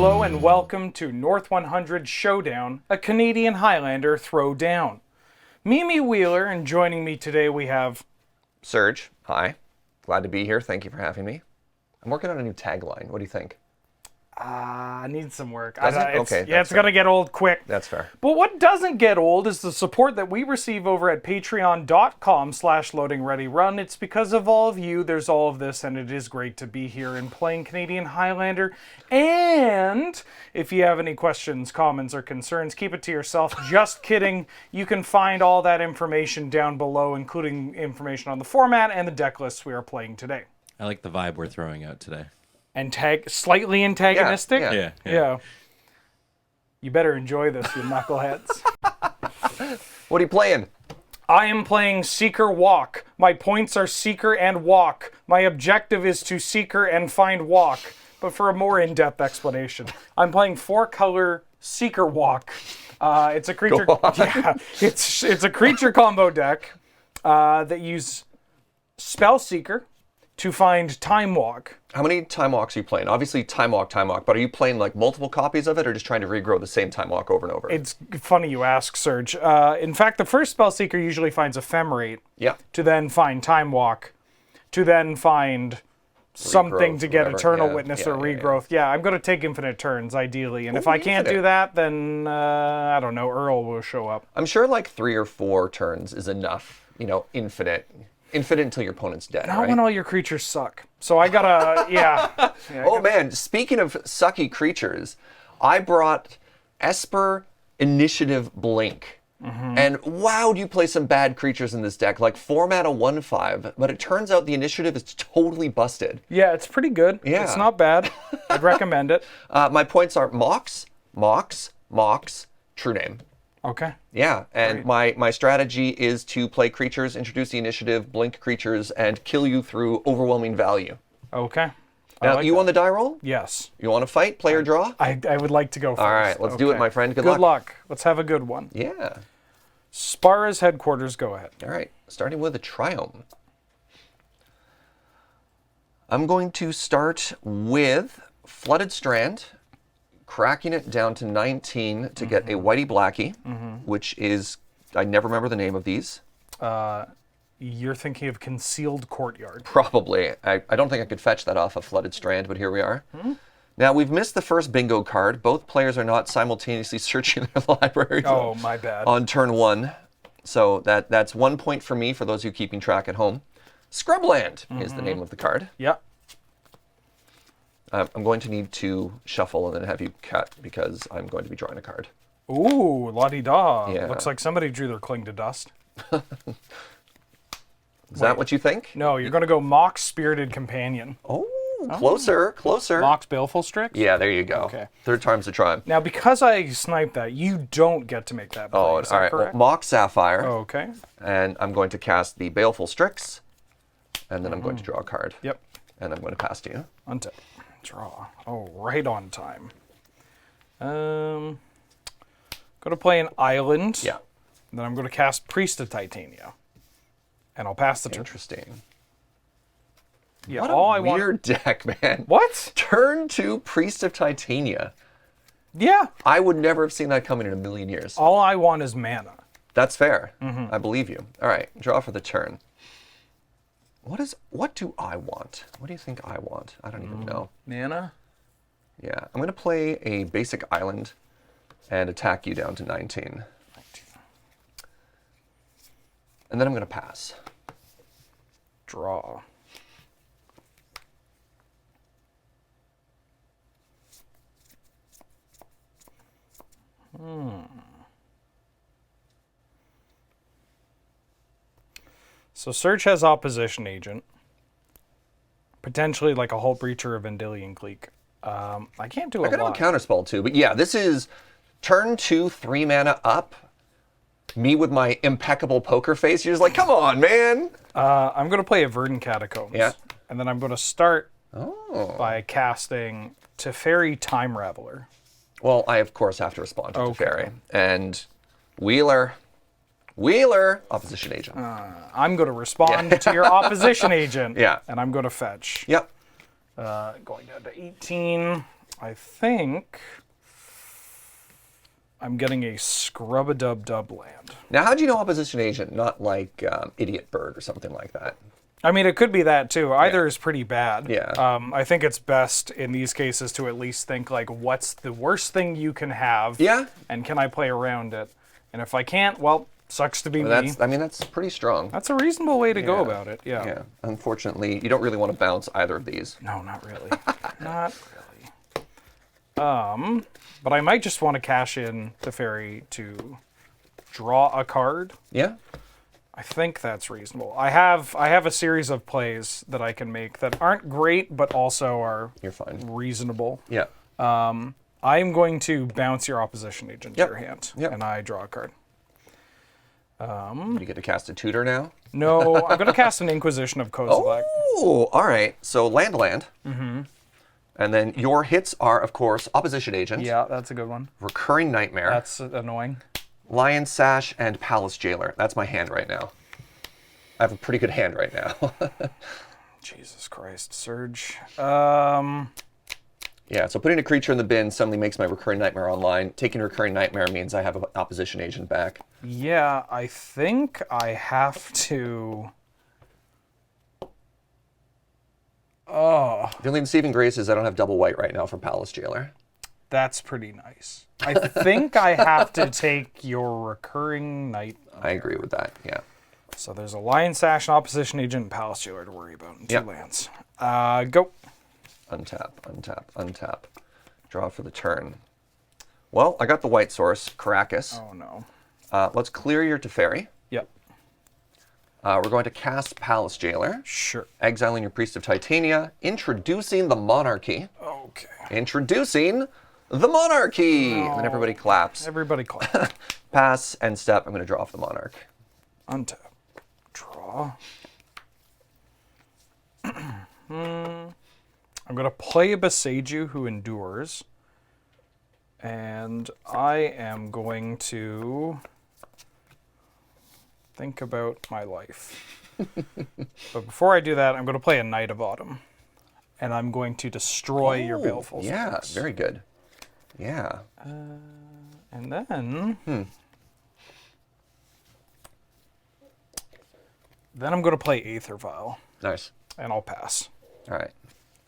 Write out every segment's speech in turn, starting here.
Hello and welcome to North 100 Showdown, a Canadian Highlander throwdown. Mimi Wheeler, and joining me today we have... Serge, hi. Glad to be here. Thank you for having me. I'm working on a new tagline. What do you think? I need some work. Okay, It's going to get old quick. That's fair. But what doesn't get old is the support that we receive over at patreon.com/loadingreadyrun. It's because of all of you, there's all of this, and it is great to be here and playing Canadian Highlander. And if you have any questions, comments, or concerns, keep it to yourself. Just kidding. You can find all that information down below, including information on the format and the deck lists we are playing today. I like the vibe we're throwing out today. Slightly antagonistic? Yeah. You better enjoy this, you knuckleheads. What are you playing? I am playing SeekerWalk. My points are Seeker and Walk. My objective is to Seeker and find Walk. But for a more in-depth explanation, I'm playing 4-color SeekerWalk. It's a creature. Yeah, it's a creature combo deck that use Spell Seeker to find Time Walk. How many Time Walks are you playing? Obviously Time Walk, but are you playing like multiple copies of it or just trying to regrow the same Time Walk over and over? It's funny you ask, Serge. In fact, the first Spell Seeker usually finds Ephemerate. Yeah. To then find Time Walk. To then find something to get Eternal Witness or Regrowth. Yeah, I'm going to take Infinite Turns, ideally. And if I can't do that, then, I don't know, Earl will show up. I'm sure like 3 or 4 turns is enough, infinite until your opponent's dead, Not right? when all your creatures suck. So I gotta, Man, speaking of sucky creatures, I brought Esper Initiative Blink. And wow, do you play some bad creatures in this deck, like 4-mana 1/5, but it turns out the initiative is totally busted. Yeah, it's pretty good. Yeah. It's not bad. I'd recommend it. My points are Mox, True Name. Okay. Yeah, and my strategy is to play creatures, introduce the initiative, blink creatures, and kill you through overwhelming value. Okay. Now, you on the die roll? Yes. You want to fight, play, or draw? I would like to go first. All right, let's do it, my friend. Good luck. Good luck. Let's have a good one. Yeah. Spara's headquarters, go ahead. All right, starting with a Triome. I'm going to start with Flooded Strand, cracking it down to 19 to get a whitey blacky, which is, I never remember the name of these. You're thinking of Concealed Courtyard. Probably. I don't think I could fetch that off a Flooded Strand, but here we are. Now, we've missed the first bingo card. Both players are not simultaneously searching their libraries my bad. on turn 1. So that's 1 point for me, for those of you keeping track at home. Scrubland is the name of the card. Yeah. I'm going to need to shuffle and then have you cut because I'm going to be drawing a card. Ooh, la-di-da. Yeah. Looks like somebody drew their Cling to Dust. Is that what you think? No, you're going to go Mox Spirited Companion. Oh, closer. Mox Baleful Strix? Yeah, there you go. Okay. 3rd time's the charm. Now, because I sniped that, you don't get to make that play. Oh, Is all that right. Well, correct? Mox Sapphire. Oh, okay. And I'm going to cast the Baleful Strix. And then I'm going to draw a card. Yep. And I'm going to pass to you. Untap. Draw. Oh, right on time. Going to play an island. Yeah. Then I'm going to cast Priest of Titania. And I'll pass the turn. Interesting. Yeah, What all a I want. weird deck, man. What? Turn 2 Priest of Titania. Yeah. I would never have seen that coming in a million years. All I want is mana. That's fair. I believe you. All right, draw for the turn. What do I want? What do you think I want? I don't even know. Mana? Yeah, I'm going to play a basic island and attack you down to 19. And then I'm going to pass. Draw. So Serge has Opposition Agent. Potentially like a Hull Breacher or Vendilion Clique. I can't do a I could have lot. a counterspell too, but yeah, this is turn 2, 3 mana up. Me with my impeccable poker face. You're just like, come on, man. I'm going to play a Verdant Catacombs. Yeah. And then I'm going to start by casting Teferi Time Raveler. Well, I of course have to respond to Okay. Teferi. And Wheeler, opposition agent. I'm going to respond to your Opposition Agent. Yeah. And I'm going to fetch. Yep. Going down to 18. I think I'm getting a Scrub-a-Dub-Dub land. Now, how'd you know opposition agent, not like idiot bird or something like that? I mean, it could be that too. Either is pretty bad. Yeah. I think it's best in these cases to at least think like, what's the worst thing you can have? Yeah. And can I play around it? And if I can't, well, sucks to be Well, me. that's pretry strong. That's a reasonable way to go about it. Yeah. Yeah. Unfortunately, you don't really want to bounce either of these. No, not really. Not really. But I might just want to cash in the fairy to draw a card. Yeah. I think that's reasonable. I have a series of plays that I can make that aren't great, but also are You're fine. reasonable. Yeah. I'm going to bounce your opposition agent to your hand, and I draw a card. You get to cast a tutor now? No, I'm going to cast an Inquisition of Kozilek. Oh, all right. So land. Mm-hmm. And then your hits are, of course, opposition agent. Yeah, that's a good one. Recurring Nightmare. That's annoying. Lion Sash and Palace Jailer. That's my hand right now. I have a pretty good hand right now. Jesus Christ, Serge. Yeah, so putting a creature in the bin suddenly makes my Recurring Nightmare online. Taking Recurring Nightmare means I have an opposition agent back. Yeah, I think I have to... Oh, The only saving grace is I don't have double white right now for Palace Jailer. that's pretty nice. I think I have to take your Recurring Night. I agree with that, yeah. So there's a Lion Sash, an opposition agent, and Palace Jailer to worry about in 2 Yep. lands. Go. Untap. Draw for the turn. Well, I got the white source, Caracas. Oh, no. Let's clear your Teferi. Yep. We're going to cast Palace Jailer. Sure. Exiling your Priest of Titania. Introducing the Monarchy. Okay. Introducing the Monarchy! And then everybody claps. Everybody clap. Pass and step. I'm going to draw off the Monarch. Untap. Draw. I'm going to play a Beseiju who endures. And I am going to think about my life. But before I do that, I'm going to play a Knight of Autumn. And I'm going to destroy your Baleful Yeah, Sphinx. very good. Yeah. And then... Then I'm going to play Aether Vial. Nice. And I'll pass. All right.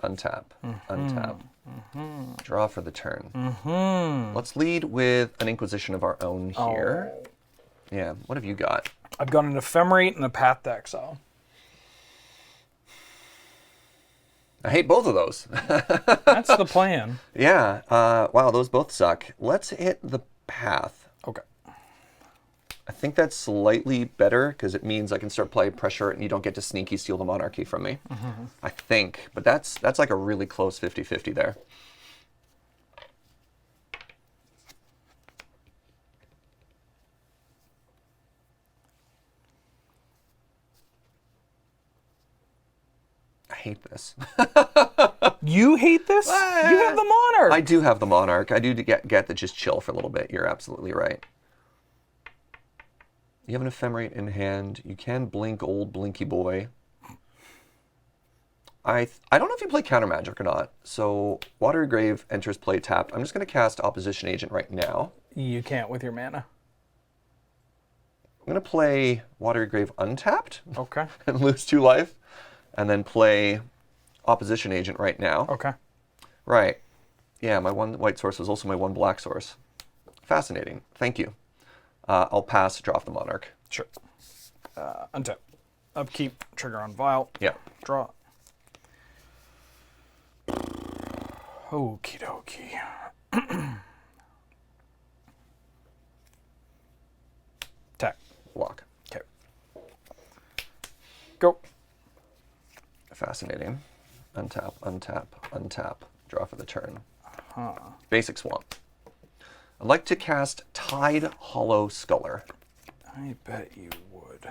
Untap. Untap. Draw for the turn. Let's lead with an Inquisition of our own here. Oh. Yeah. What have you got? I've got an Ephemerate and a Path to Exile. I hate both of those. That's the plan. Yeah. Wow, those both suck. Let's hit the Path. Okay. I think that's slightly better because it means I can start playing pressure and you don't get to sneaky steal the Monarchy from me. I think. But that's like a really close 50-50 there. I hate this. You hate this? You have the Monarch. I do have the Monarch. I do get to just chill for a little bit. You're absolutely right. You have an Ephemerate in hand. You can blink old Blinky Boy. I don't know if you play Counter Magic or not. So Watery Grave enters play tapped. I'm just going to cast Opposition Agent right now. You can't with your mana. I'm going to play Watery Grave untapped Okay. and lose 2 life. And then play Opposition Agent right now. Okay. Right. Yeah, my 1 white source was also my 1 black source. Fascinating. Thank you. I'll pass, draw off the Monarch. Sure. Untap. Upkeep. Trigger on Vial. Yeah. Draw. Okie dokie. Attack. Block. Okay. Go. Fascinating. Untap, untap, untap. Draw for the turn. Basic Swamp. I'd like to cast Tide Hollow Sculler. I bet you would.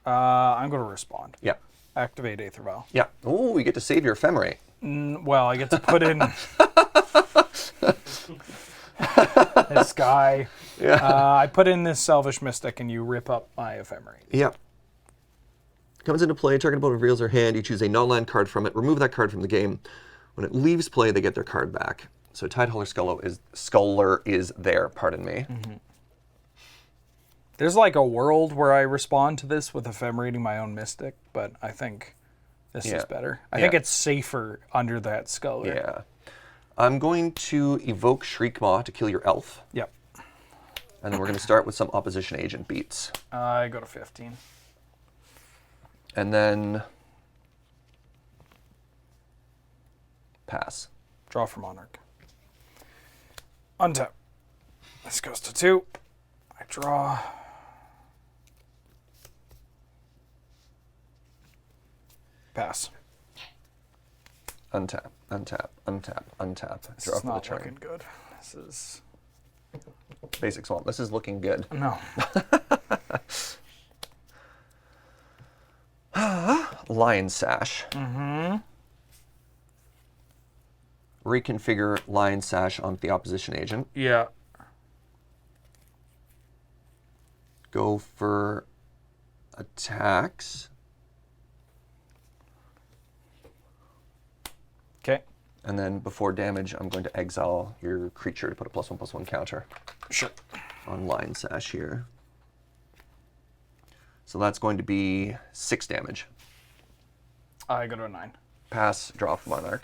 I'm going to respond. Yeah. Activate Aether Vial. Yeah. Oh, you get to save your Ephemerate. Well, I get to put in this guy. Yeah. I put in this Selfish Mystic, and you rip up my Ephemerate. Yeah. Comes into play, target opponent reveals their hand, you choose a non-land card from it, remove that card from the game. When it leaves play, they get their card back. So Tidehauler Sculler is there, pardon me. There's like a world where I respond to this with Ephemerating my own Mystic, but I think this is better. I think it's safer under that Sculler. Yeah. I'm going to evoke Shriekmaw to kill your elf. Yep. And then we're going to start with some opposition agent beats. I go to 15. And then pass. Draw for Monarch. Untap. This goes to 2. I draw. Pass. Untap, untap, untap, untap. This Draw is for the not turn. looking good. This is... Basic Swamp. This is looking good. No. Lion Sash. Reconfigure Lion Sash onto the opposition agent. Yeah. Go for attacks. Okay. And then before damage, I'm going to exile your creature to put a +1/+1 counter Sure. on Lion Sash here. So that's going to be 6 damage. I go to a 9. Pass, draw for Monarch.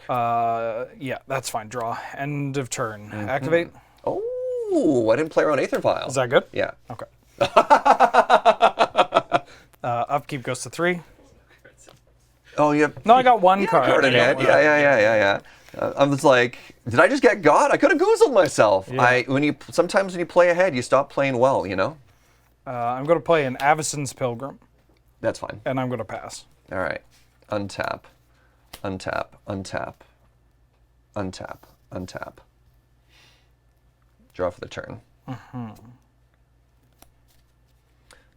Yeah, that's fine. Draw. End of turn. Activate. Oh, I didn't play around Aether Vial. Is that good? Yeah. Okay. Upkeep goes to 3. Oh, yeah. No, I got one card. Card in hand. Yeah. I was like, did I just get God? I could have goozled myself. Yeah. Sometimes when you play ahead, you stop playing well, you know? I'm going to play an Avacyn's Pilgrim, That's fine. and I'm going to pass. All right. Untap. Untap. Untap. Untap. Untap. Draw for the turn. I'm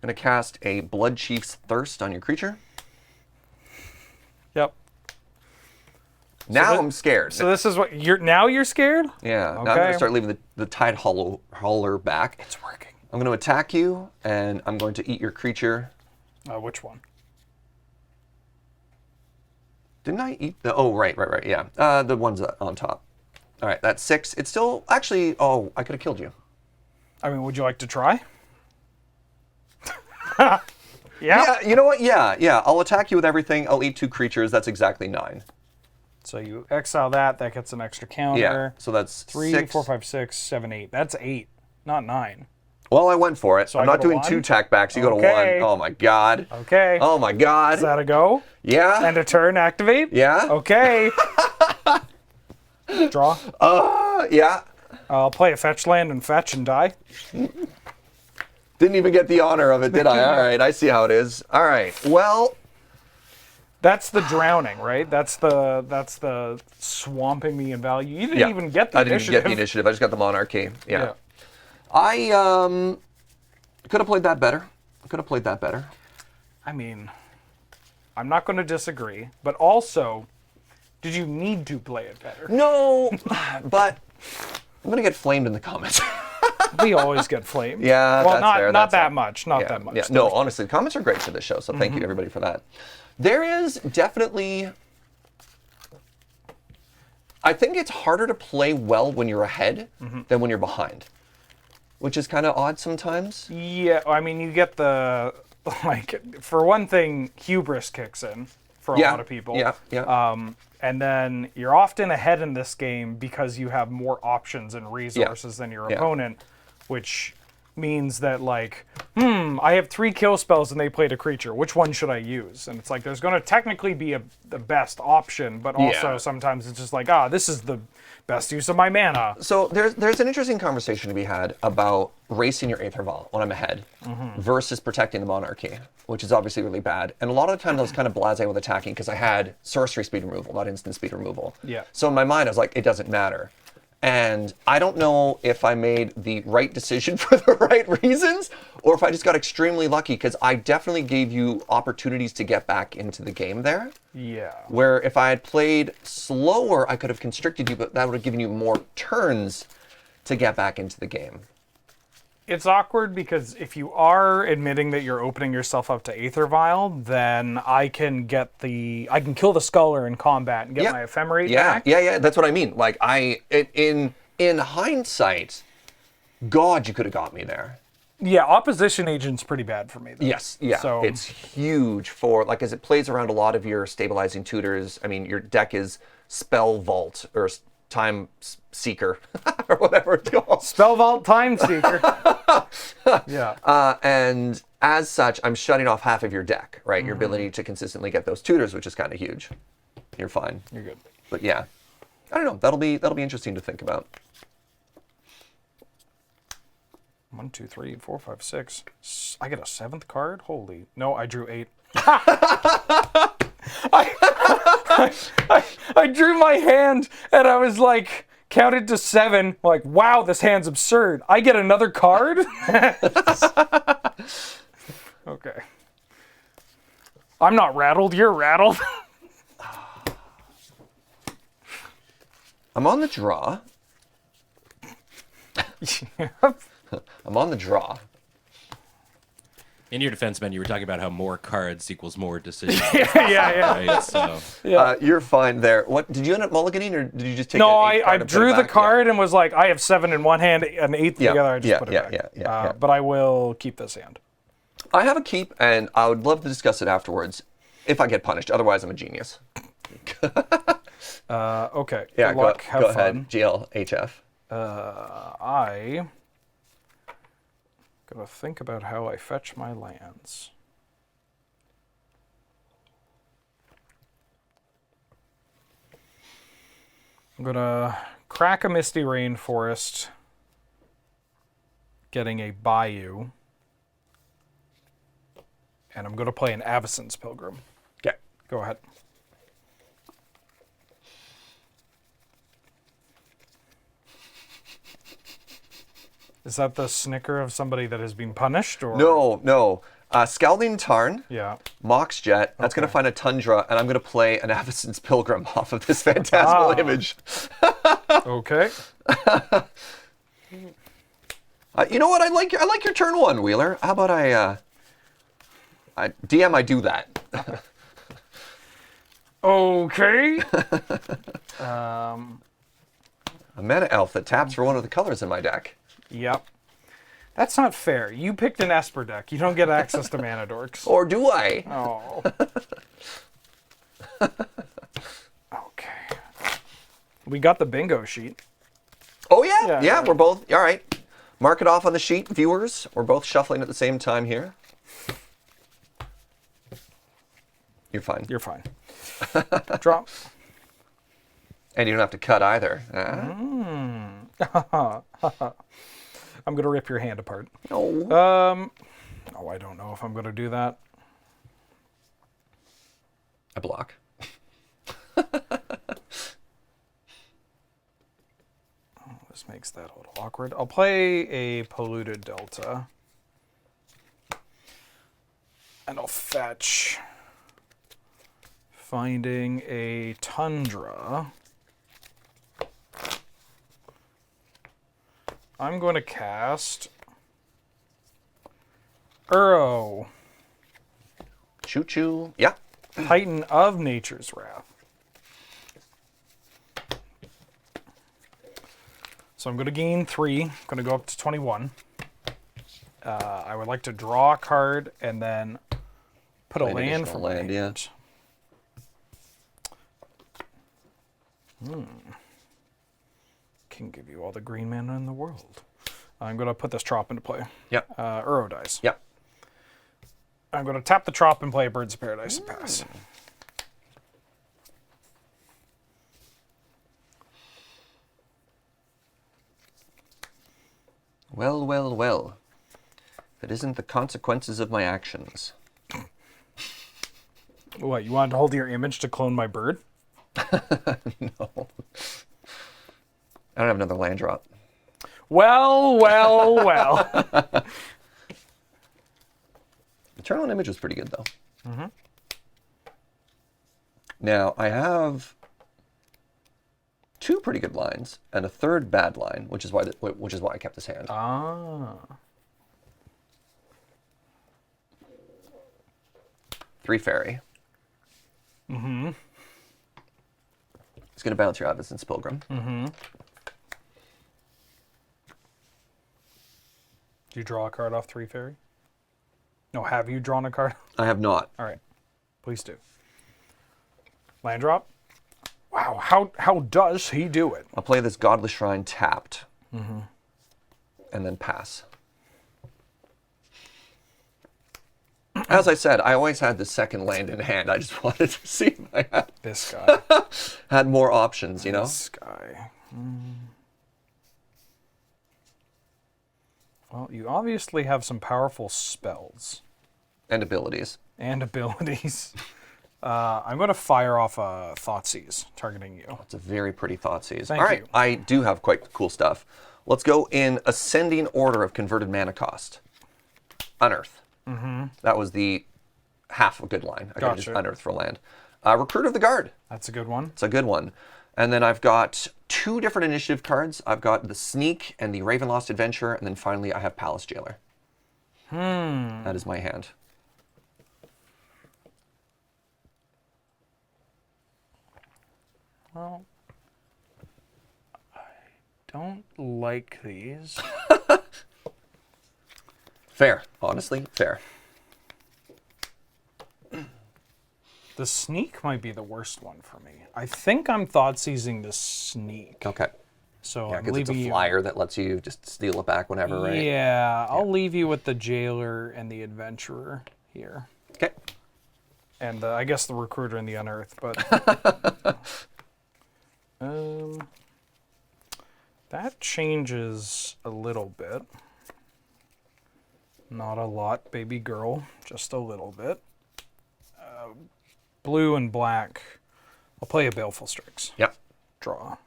going to cast a Blood Chief's Thirst on your creature. Yep. Now I'm scared. So this is what you're scared? Yeah. Now I'm Okay. going to start leaving the Tidehauler back. It's working. I'm going to attack you, and I'm going to eat your creature. Which one? Didn't I eat the... Oh, right, yeah. The ones on top. All right, that's 6. It's still... Actually, oh, I could have killed you. I mean, would you like to try? Yeah, you know what? Yeah. I'll attack you with everything. I'll eat 2 creatures. That's exactly 9. So you exile that. That gets an extra counter. Yeah, so that's 3, 6. 4, 5, 6, 7, 8. That's 8, not 9. Well, I went for it. So I'm I not go to doing 1? 2 tack backs. You go to 1. Okay. Oh, my God. Okay. Oh, my God. Is that a go? Yeah. And a turn activate? Yeah. Okay. Draw. Yeah. I'll play a fetch land and fetch and die. Didn't even get the honor of it, did I? All right, I see how it is. All right, well... That's the drowning, right? That's the swamping me in value. You didn't even get the I didn't initiative. even get the initiative. I just got the monarchy. Yeah. I could have played that better. I mean, I'm not going to disagree, but also, did you need to play it better? No, but I'm going to get flamed in the comments. We always get flamed. Yeah, well, that's not fair, not that's that fair. much. Not that much. Yeah. No, honestly, the comments are great for this show, so thank you everybody for that. There is definitely... I think it's harder to play well when you're ahead than when you're behind, which is kind of odd sometimes. Yeah, I mean, you get the, like, for one thing, hubris kicks in for a lot of people. Yeah. And then you're often ahead in this game because you have more options and resources than your opponent, which means that, like, I have 3 kill spells and they played a creature. Which one should I use? And it's like, there's going to technically be the best option, but also sometimes it's just like, this is the best use of my mana. So there's an interesting conversation to be had about racing your Aether Vial when I'm ahead versus protecting the monarchy, which is obviously really bad. And a lot of the times I was kind of blasé with attacking because I had sorcery speed removal, not instant speed removal. Yeah. So in my mind, I was like, it doesn't matter. And I don't know if I made the right decision for the right reasons or if I just got extremely lucky because I definitely gave you opportunities to get back into the game there. Yeah. Where if I had played slower, I could have constricted you, but that would have given you more turns to get back into the game. It's awkward because if you are admitting that you're opening yourself up to Aether Vial, then I can kill the Sculler in combat and get my Ephemerate back. Yeah. That's what I mean. Like in hindsight, God, you could have got me there. Yeah, Opposition Agent's pretty bad for me, though. Yes, yeah. So it's huge for, like, as it plays around a lot of your stabilizing tutors. I mean, your deck is Spell Vault or Time Seeker or whatever it's called. Spell Vault Time Seeker. Yeah. And as such, I'm shutting off half of your deck, right? Your ability to consistently get those tutors, which is kind of huge. You're fine. You're good. But yeah, I don't know. That'll be interesting to think about. 1, 2, 3, 4, 5, 6. I get a 7th card? Holy. No, I drew 8. I drew my hand and I was like, counted to 7. Like, wow, this hand's absurd. I get another card? Okay. I'm not rattled. You're rattled. I'm on the draw. Yep. I'm on the draw. In your defense, man, you were talking about how more cards equals more decisions. Yeah. Right? So, You're fine there. What did you end up mulliganing, or did you just take? No, an 8 I card and put it drew the back? card and was like, I have 7 in one hand, an 8th Yeah, together. I just put it yeah, back. yeah. But I will keep this hand. I have a keep, and I would love to discuss it afterwards, if I get punished. Otherwise, I'm a genius. Okay. Yeah, Good luck. Have go fun. ahead. GLHF. I gotta think about how I fetch my lands. I'm gonna crack a Misty Rainforest, getting a Bayou, and I'm gonna play an Avacyn's Pilgrim. Okay. Go ahead. Is that the snicker of somebody that has been punished, or No. Scalding Tarn, Yeah. Mox Jet. That's going to find a Tundra, and I'm going to play an Avacyn's Pilgrim off of this phantasmal image. Okay. You know what? I like your turn 1, Wheeler. How about I do that. Okay. A mana elf that taps for one of the colors in my deck. Yep. That's not fair. You picked an Esper deck. You don't get access to mana dorks. Or do I? Oh. Okay. We got the bingo sheet. Oh yeah. Yeah. We're both all right. Mark it off on the sheet, viewers. We're both shuffling at the same time here. You're fine. You're fine. Drop. And you don't have to cut either. I'm gonna rip your hand apart. No. Oh, I don't know if I'm gonna do that. I block. This makes that a little awkward. I'll play a Polluted Delta. And I'll fetch. Finding a Tundra. I'm going to cast Uro, Choo choo. Yeah. Titan of Nature's Wrath. So I'm going to gain 3. I'm going to go up to 21. I would like to draw a card and then put Play a an land additional from my land, yeah. hand. Can give you all the green mana in the world. I'm going to put this Trop into play. Yep. Uro dies. Yep. I'm going to tap the Trop and play Birds of Paradise and pass. Well. That isn't the consequences of my actions. What, you wanted to hold your image to clone my bird? No. I don't have another land drop. Well. Eternal Image was pretty good, though. Mm-hmm. Now, I have 2 pretty good lines and a 3rd bad line, which is why I kept this hand. Ah. 3 fairy. Mm-hmm. It's going to bounce your Avacyn's Pilgrim. Mm-hmm. Do you draw a card off 3 fairy? No, have you drawn a card? I have not. All right. Please do. Land drop. Wow, how does he do it? I'll play this Godless Shrine tapped. Mm-hmm. And then pass. As I said, I always had the second land in hand. I just wanted to see if I had, This guy. had more options, you know? This guy. Well, you obviously have some powerful spells. And abilities. And abilities. I'm going to fire off a Thoughtseize, targeting you. It's a very pretty Thoughtseize. Thank All right, you. I do have quite cool stuff. Let's go in ascending order of converted mana cost. Unearth. Mm-hmm. That was the half a good line. I got just unearth for land. Recruit of the Guard. That's a good one. It's a good one. And then I've got 2 different initiative cards. I've got the Sneak and the Ravenloft Adventurer, and then finally I have Palace Jailer. That is my hand. Well, I don't like these. Fair. Honestly, fair. The Sneak might be the worst one for me. I think I'm Thoughtseizing the Sneak. Okay. So Yeah, I'm because it's a leaving flyer that lets you just steal it back whenever, right? Yeah, I'll leave you with the Jailer and the Adventurer here. Okay. And I guess the Recruiter and the Unearth, but... that changes a little bit. Not a lot, baby girl, just a little bit. Blue and black. I'll play a Baleful Strix. Yep. Draw.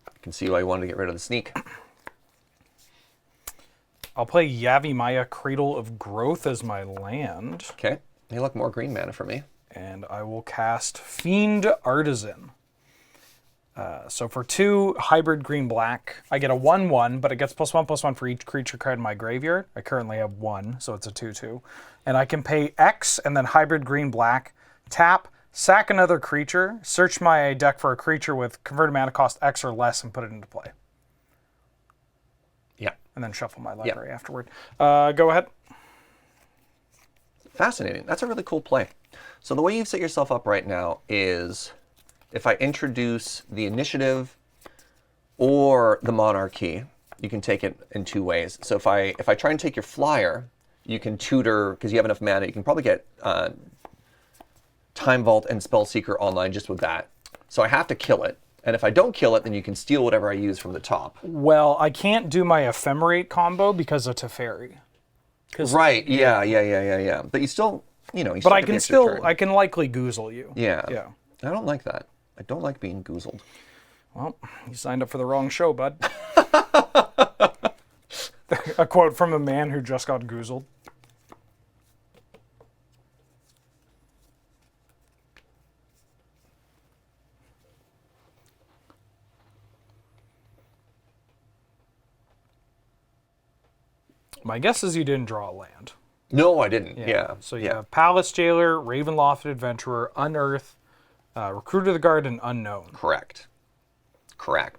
I can see why you wanted to get rid of the Sneak. I'll play Yavimaya, Cradle of Growth as my land. Okay. You look more green mana for me. And I will cast Fiend Artisan. So for 2 hybrid green-black, I get a 1/1, but it gets +1/+1 for each creature card in my graveyard. I currently have 1, so it's a 2/2. And I can pay X and then hybrid green-black, tap, sack another creature, search my deck for a creature with converted mana cost X or less, and put it into play. Yeah. And then shuffle my library afterward. Go ahead. Fascinating. That's a really cool play. So the way you've set yourself up right now is if I introduce the initiative or the monarchy, you can take it in 2 ways. So if I try and take your flyer, you can tutor, because you have enough mana, you can probably get Time Vault and Spellseeker online just with that. So I have to kill it. And if I don't kill it, then you can steal whatever I use from the top. Well, I can't do my Ephemerate combo because of Teferi. Right, yeah. But you still, you know, you But I get the can extra still, turn. I can likely goozle you. Yeah. Yeah. I don't like that. I don't like being goozled. Well, you signed up for the wrong show, bud. A quote from a man who just got goozled. My guess is you didn't draw a land. No, I didn't. Yeah. So you have Palace Jailer, Ravenloft Adventurer, Unearth, Recruit of the Guard, and Unknown. Correct.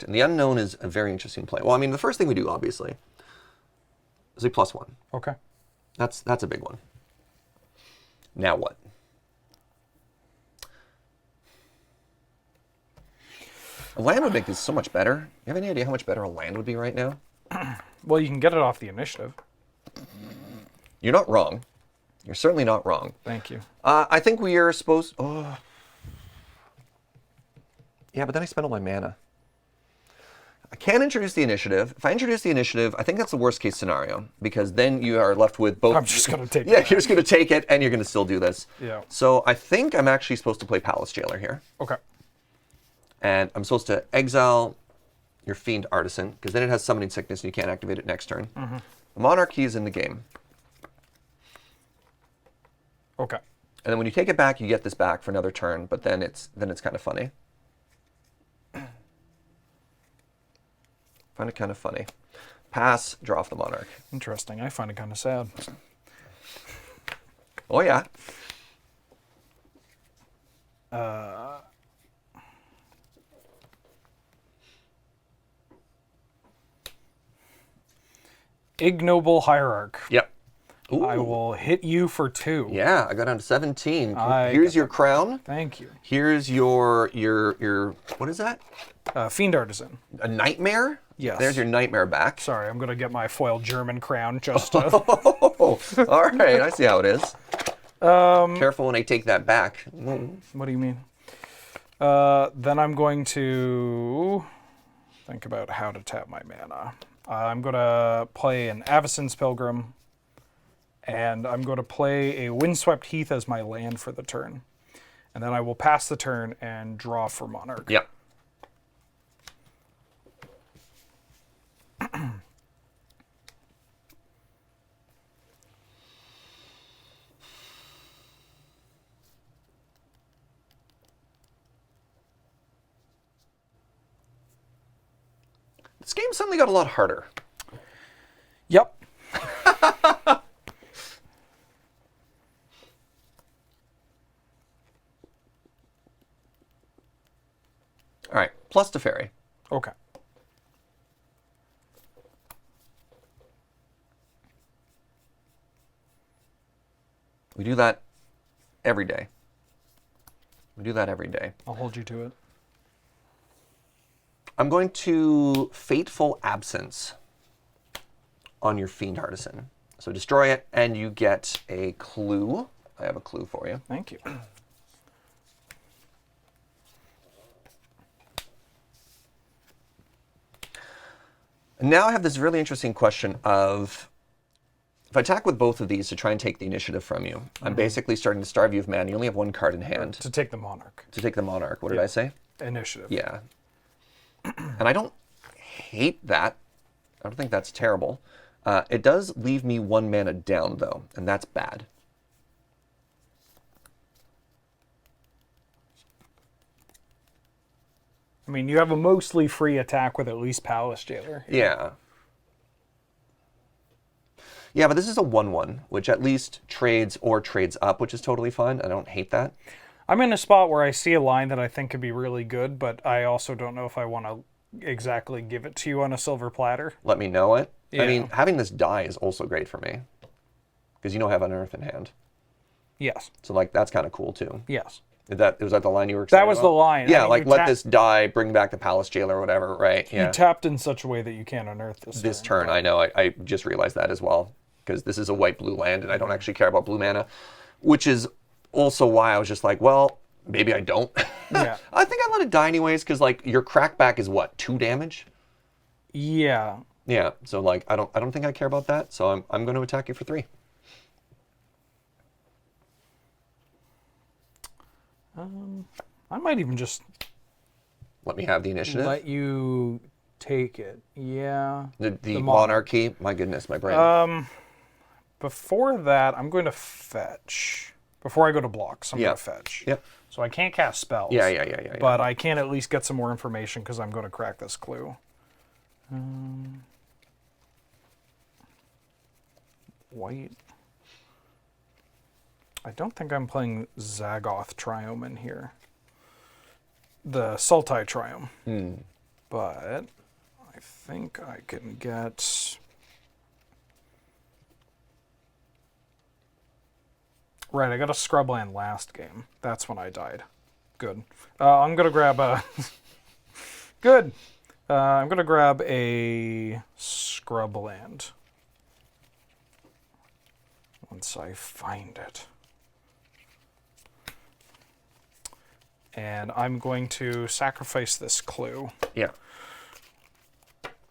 And the Unknown is a very interesting play. Well, I mean, the first thing we do, obviously, is a +1. Okay. That's a big one. Now what? A land would make this so much better. You have any idea how much better a land would be right now? Well, you can get it off the initiative. You're not wrong. You're certainly not wrong. Thank you. I think we are supposed... Oh. Yeah, but then I spent all my mana. I can introduce the initiative. If I introduce the initiative, I think that's the worst case scenario, because then you are left with both... I'm just going to take it. Yeah, you're just going to take it, and you're going to still do this. Yeah. So I think I'm actually supposed to play Palace Jailer here. Okay. And I'm supposed to exile your Fiend Artisan, because then it has Summoning Sickness, and you can't activate it next turn. Mm-hmm. The Monarchy is in the game. Okay. And then when you take it back, you get this back for another turn, but then it's kind of funny. Find it kind of funny. Pass, draw off the Monarch. Interesting. I find it kind of sad. Oh, yeah. Ignoble Hierarch. Yep. Ooh. I will hit you for 2. Yeah, I got down to 17. I Here's get your crown. Thank you. Here's your what is that? Fiend Artisan. A nightmare? Yes. There's your nightmare back. Sorry, I'm going to get my foil German crown just to... Oh, all right. I see how it is. Careful when I take that back. What do you mean? Then I'm going to think about how to tap my mana. I'm going to play an Avacyn's Pilgrim, and I'm going to play a Windswept Heath as my land for the turn. And then I will pass the turn and draw for Monarch. Yep. This game suddenly got a lot harder. Yep. All right, plus to fairy. Okay. We do that every day. We do that every day. I'll hold you to it. I'm going to Fateful Absence on your Fiend Artisan. So destroy it, and you get a clue. I have a clue for you. Thank you. And now I have this really interesting question of, if I attack with both of these to try and take the initiative from you, I'm basically starting to starve you of mana. You only have 1 card in hand. To take the Monarch. To take the Monarch. What did I say? Initiative. Yeah. And I don't hate that. I don't think that's terrible. It does leave me 1 mana down, though, and that's bad. I mean, you have a mostly free attack with at least Palace Jailer. Yeah. Yeah, but this is a 1/1, which at least trades or trades up, which is totally fine. I don't hate that. I'm in a spot where I see a line that I think could be really good, but I also don't know if I want to exactly give it to you on a silver platter. Let me know it. Yeah. I mean, having this die is also great for me, because you know I have Unearth in hand. Yes. So, like, that's kind of cool, too. Yes. Was that the line you were excited That was about? the line. Yeah, I mean, like, you let this die, bring back the Palace Jailer or whatever, right? Yeah. You tapped in such a way that you can't unearth This turn, I know. I just realized that as well, because this is a white-blue land, and I don't actually care about blue mana, which is also why I was just like, well, maybe I don't. Yeah. I think I let it die anyways, because, like, your crackback is what, 2 damage? Yeah. Yeah, so, like, I don't think I care about that, so I'm going to attack you for 3. I might even just Let me have the initiative. let you take it. Yeah. The monarchy, my goodness, my brain. Before that, I'm going to fetch. Before I go to blocks, I'm going to fetch. Yep. So I can't cast spells. Yeah. But I can at least get some more information because I'm going to crack this clue. White. I don't think I'm playing Zagoth Triome in here. The Sultai Triome. But I think I can get... Right, I got a Scrubland last game. That's when I died. Good. I'm going to grab a... Good. I'm going to grab a Scrubland. Once I find it. And I'm going to sacrifice this clue. Yeah.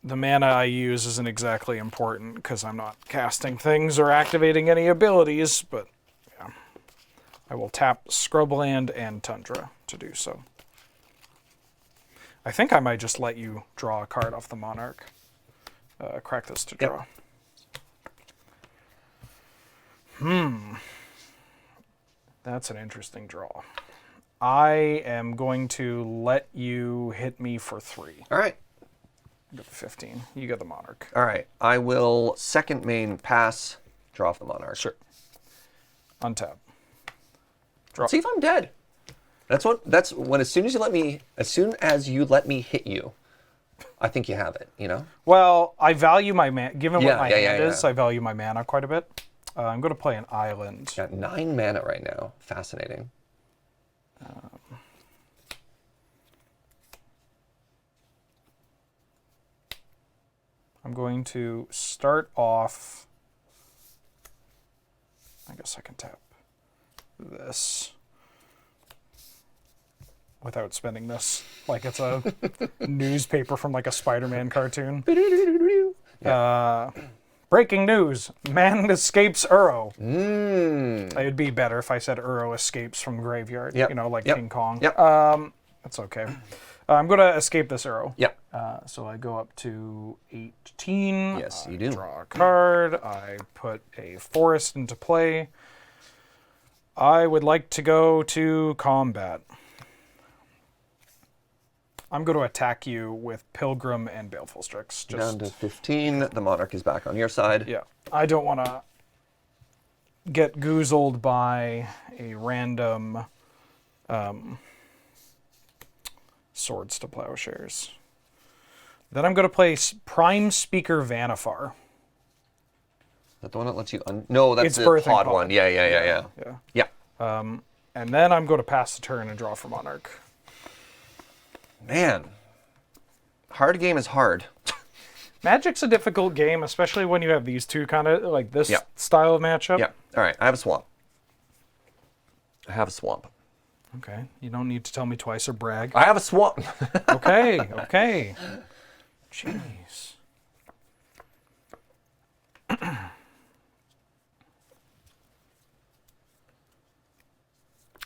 The mana I use isn't exactly important because I'm not casting things or activating any abilities, but yeah. I will tap Scrubland and Tundra to do so. I think I might just let you draw a card off the Monarch. Crack this to draw. That's an interesting draw. I am going to let you hit me for 3. All right. I got 15. You get the Monarch. All right. I will second main pass, draw off the monarch. Sure. Untap. Let's see if I'm dead. That's when as soon as you let me hit you, I think you have it, you know? Well, I value my mana. Given what Yeah, my yeah, hand yeah, is, yeah. I value my mana quite a bit. I'm going to play an island. Got 9 mana right now. Fascinating. I'm going to start off. I guess I can tap this without spending this like it's a newspaper from like a Spider-Man cartoon. Breaking news: man escapes Uro. It would be better if I said Uro escapes from graveyard. Yep. You know, like Yep. King Kong. Yep. That's okay. I'm going to escape this Uro. Yep. So I go up to 18. Yes, I you do. Draw a card. I put a forest into play. I would like to go to combat. I'm going to attack you with Pilgrim and Baleful Strix. Down to 15. The Monarch is back on your side. Yeah. I don't want to get goozled by a random Swords to Plowshares. Then I'm going to play Prime Speaker Vanifar. Is that the one that lets you... No, that's It's the Birthing pod Pod. one. Yeah. Yeah. And then I'm going to pass the turn and draw for Monarch. Man. Hard game is hard. Magic's a difficult game, especially when you have these two kind of, like this Yeah. style of matchup. Yeah. All right. I have a swamp. Okay. You don't need to tell me twice or brag. I have a swamp. Okay. Jeez.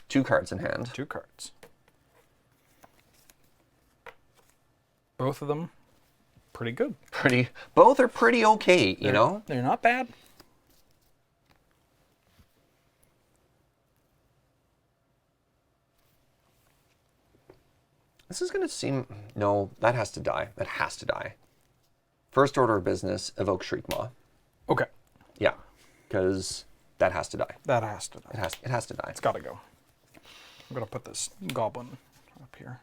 2 cards in hand. 2 cards. Both of them pretty good. Both are pretty okay, you know? They're not bad. This is going to seem... No, that has to die. That has to die. First order of business, evoke Shriekmaw. Okay. Yeah, because that has to die. That has to die. It has to die. It's got to go. I'm going to put this goblin up here.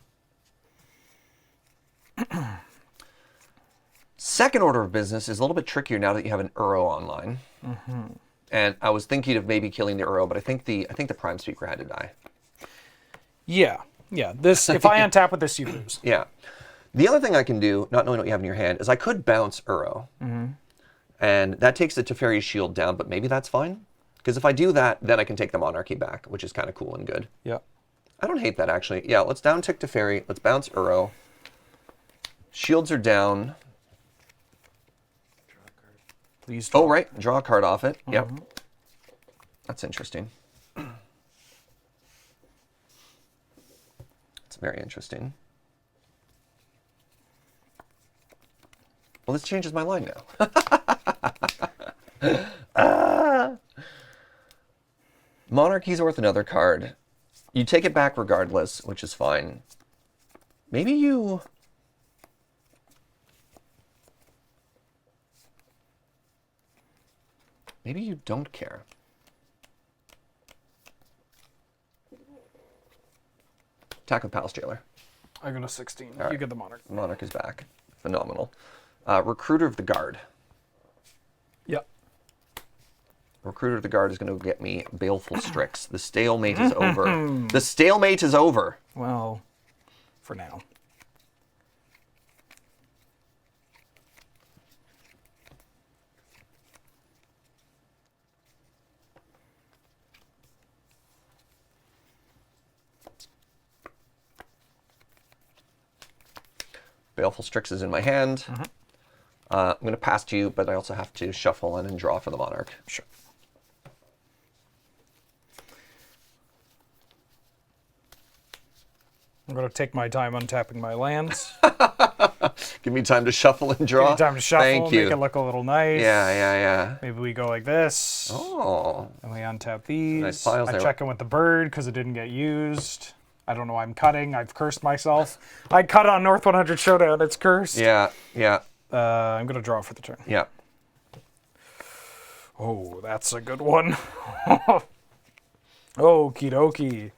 Second order of business is a little bit trickier now that you have an Uro online. And I was thinking of maybe killing the Uro, but I think the Prime Speaker had to die. Yeah. This, if I untap with this, you lose. Yeah. The other thing I can do, not knowing what you have in your hand, is I could bounce Uro. And that takes the Teferi's shield down, but maybe that's fine. Because if I do that, then I can take the Monarchy back, which is kind of cool and good. Yeah. I don't hate that, actually. Yeah, let's down tick Teferi. Let's bounce Uro. Shields are down. Please. Oh, right. Draw a card off it. Yep. That's interesting. It's very interesting. Well, this changes my line now. Monarchy's worth another card. You take it back regardless, which is fine. Maybe you... Maybe you don't care. Attack with Palace Jailer. I go to 16. All right. You get the Monarch. Monarch is back. Phenomenal. Recruiter of the Guard. Yep. Recruiter of the Guard is going to get me Baleful Strix. The stalemate is over. The stalemate is over. Well, for now. Baleful Strix is in my hand. I'm going to pass to you, but I also have to shuffle in and draw for the Monarch. Sure. I'm going to take my time untapping my lands. Give me time to shuffle and draw. Give me time to shuffle, Thank you. make it look a little nice. Yeah. Maybe we go like this. Oh. And we untap these. Nice piles I there. check in with the bird because it didn't get used. I don't know why I'm cutting. I've cursed myself. I cut on North 100 Showdown. It's cursed. Yeah. I'm going to draw for the turn. Yeah. Oh, that's a good one. Okie dokie.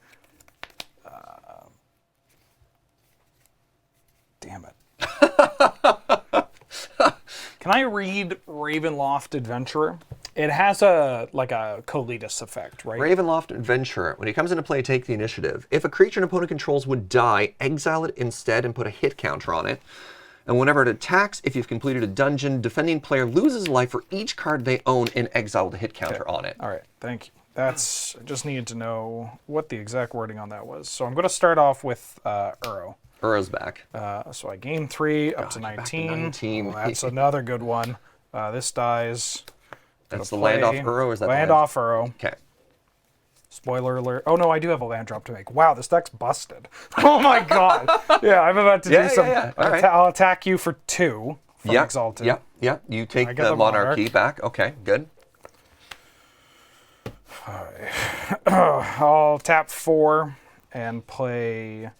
Can I read Ravenloft Adventurer? It has a Coletus effect, right? Ravenloft Adventurer. When he comes into play, take the initiative. If a creature an opponent controls would die, exile it instead and put a hit counter on it. And whenever it attacks, if you've completed a dungeon, defending player loses life for each card they own and exile the hit counter on it. All right, thank you. I just needed to know what the exact wording on that was. So I'm going to start off with Uro. Uro's back. So I gain 3 up to you're back to 19. 19. Oh, that's another good one. This dies. That's the land off Uro, or is that land the off Uro? Okay. Spoiler alert. Oh, no, I do have a land drop to make. Wow, this deck's busted. Oh, my God. Yeah, I'm about to do some. Yeah. All right. I'll attack you for 2 from Exalted. Yep. You take get the the monarchy back. Okay, good. I'll tap 4 and play.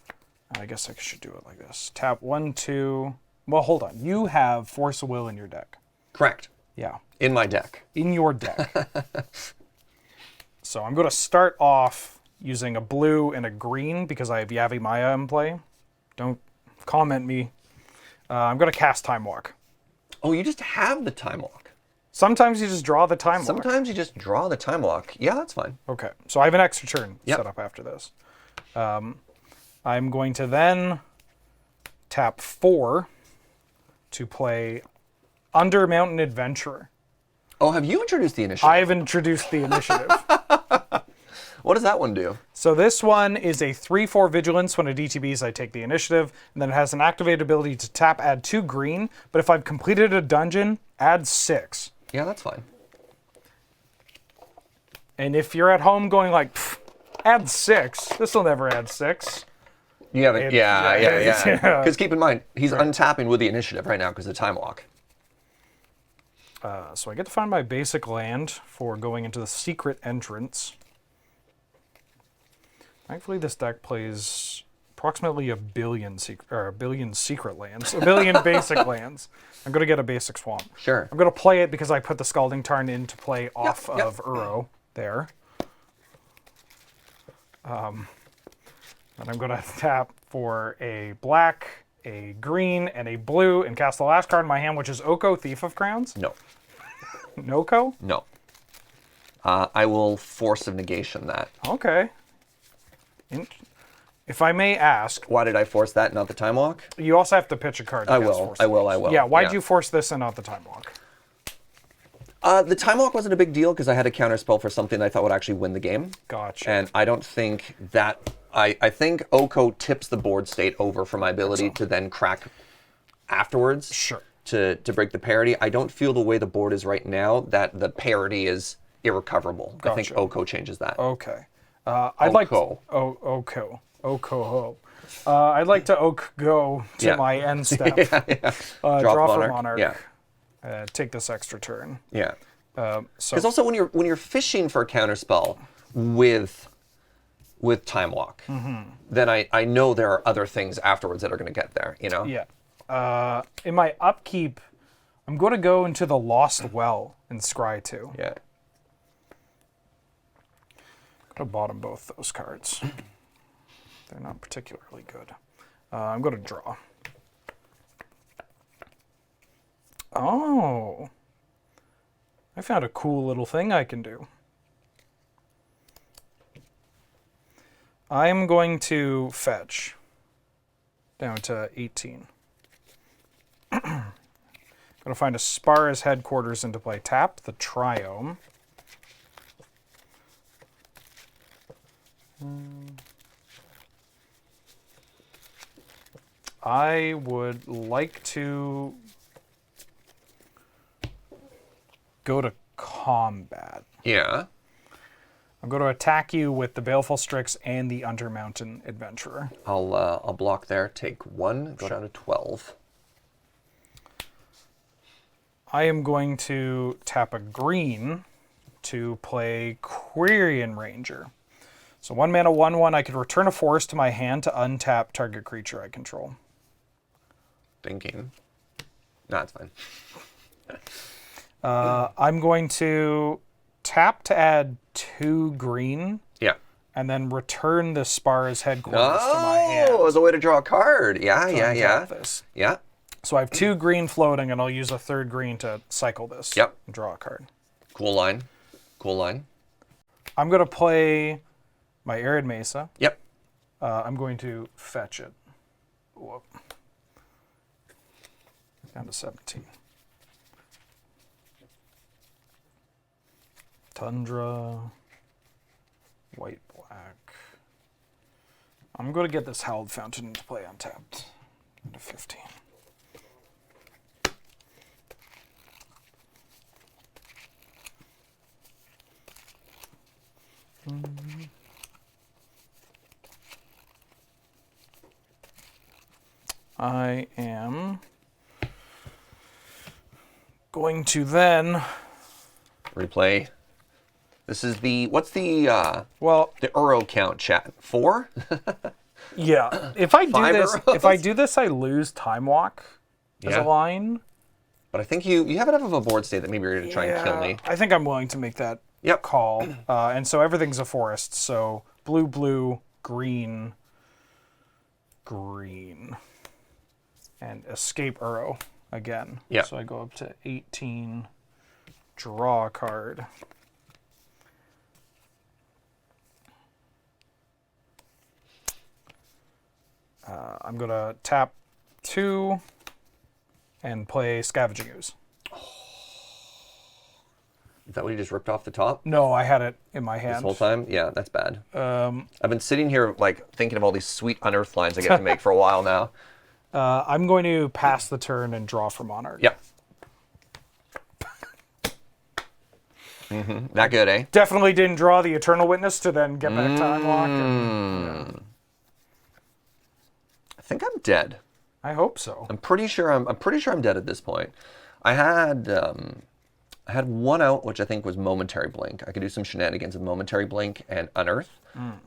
I guess I should do it like this. Tap 1, 2. Well, hold on. You have Force of Will in your deck. Correct. Yeah. In my deck. In your deck. So I'm going to start off using a blue and a green because I have Yavimaya in play. Don't comment me. I'm going to cast Time Walk. Oh, you just have the Time Walk. Sometimes you just draw the Time Walk. Sometimes you just draw the Time Walk. Yeah, that's fine. Okay, so I have an extra turn set up after this. I'm going to then tap 4 to play Under Mountain Adventurer. Oh, have you introduced the initiative? I've introduced the initiative. What does that one do? So this one is a 3/4 Vigilance. When it DTBs, I take the initiative. And then it has an activated ability to tap, add 2 green. But if I've completed a dungeon, add 6. Yeah, that's fine. And if you're at home going like, add 6. This will never add 6. You have it. Yeah. yeah. Because keep in mind, he's untapping with the initiative right now because of the Time Walk. So I get to find my basic land for going into the secret entrance. Thankfully, this deck plays approximately a billion secret lands, a billion basic lands. I'm going to get a basic swamp. Sure. I'm going to play it because I put the Scalding Tarn into play off of Uro there. And I'm going to tap for a black, a green, and a blue, and cast the last card in my hand, which is Oko, Thief of Crowns. No. Noko? No. I will Force of Negation that. Okay. If I may ask, Why did I force that, not the Time Walk? you also have to pitch a card. I will. Yeah, why'd you force this and not the Time Walk? The Time Walk wasn't a big deal because I had a counter spell for something I thought would actually win the game. Gotcha. And I don't think that... I think Oko tips the board state over for my ability to then crack afterwards. Sure. To break the parity. I don't feel the way the board is right now that the parity is irrecoverable. Gotcha. I think Oko changes that. Okay. I'd like to... Oko. Oko. I'd like to go to my end step. Draw for Monarch. Yeah. Take this extra turn. Yeah. So Because also when you're fishing for a counterspell with Time Walk, then I know there are other things afterwards that are going to get there, you know? yeah. In my upkeep, I'm going to go into the Lost Well in Scry 2. Yeah. I'm going to bottom both those cards. They're not particularly good. I'm going to draw. Oh. I found a cool little thing I can do. I'm going to fetch down to 18. Going to find a Spara's Headquarters into play. Tap the Triome. I would like to go to combat. Yeah. I'm going to attack you with the Baleful Strix and the Undermountain Adventurer. I'll block there. Take 1. Go down to 12. I am going to tap a green to play Quirion Ranger. So 1 mana, 1/1. I could return a forest to my hand to untap target creature I control. Thinking. No, it's fine. I'm going to tap to add 2 green. Yeah. And then return the Spara's Headquarters to my hand. Oh, as a way to draw a card. Yeah. Untap this. Yeah. So I have 2 green floating, and I'll use a 3rd green to cycle this. Yep. And draw a card. Cool line. Cool line. I'm going to play my Arid Mesa. Yep. I'm going to fetch it. Whoop. Down to 17. Tundra. White, black. I'm going to get this Howled Fountain into play untapped. Into 15. I am going to replay. This is the, what's the well, the Uro count, chat? 4? yeah. If I do 5 this, Uros? if I do this, I lose Time Walk as Yeah. a line. But I think you have enough of a board state that maybe you're going to try and kill me. I think I'm willing to make that Yep. call. And so everything's a forest. So blue, blue, green, green, and escape Uro again. Yeah. So I go up to 18, draw a card. I'm going to tap 2 and play Scavenging Ooze. Is that what you just ripped off the top No, I had it in my hand. this whole time? Yeah, that's bad. I've been sitting here like thinking of all these sweet unearthed lines I get to make for a while now. I'm going to pass the turn and draw for Monarch. Yep. That good, eh? Definitely didn't draw the Eternal Witness to then get back Time Walk. And, I think I'm dead. I hope so. I'm pretty sure I'm dead at this point. I had one out, which I think was Momentary Blink. I could do some shenanigans with Momentary Blink and Unearth.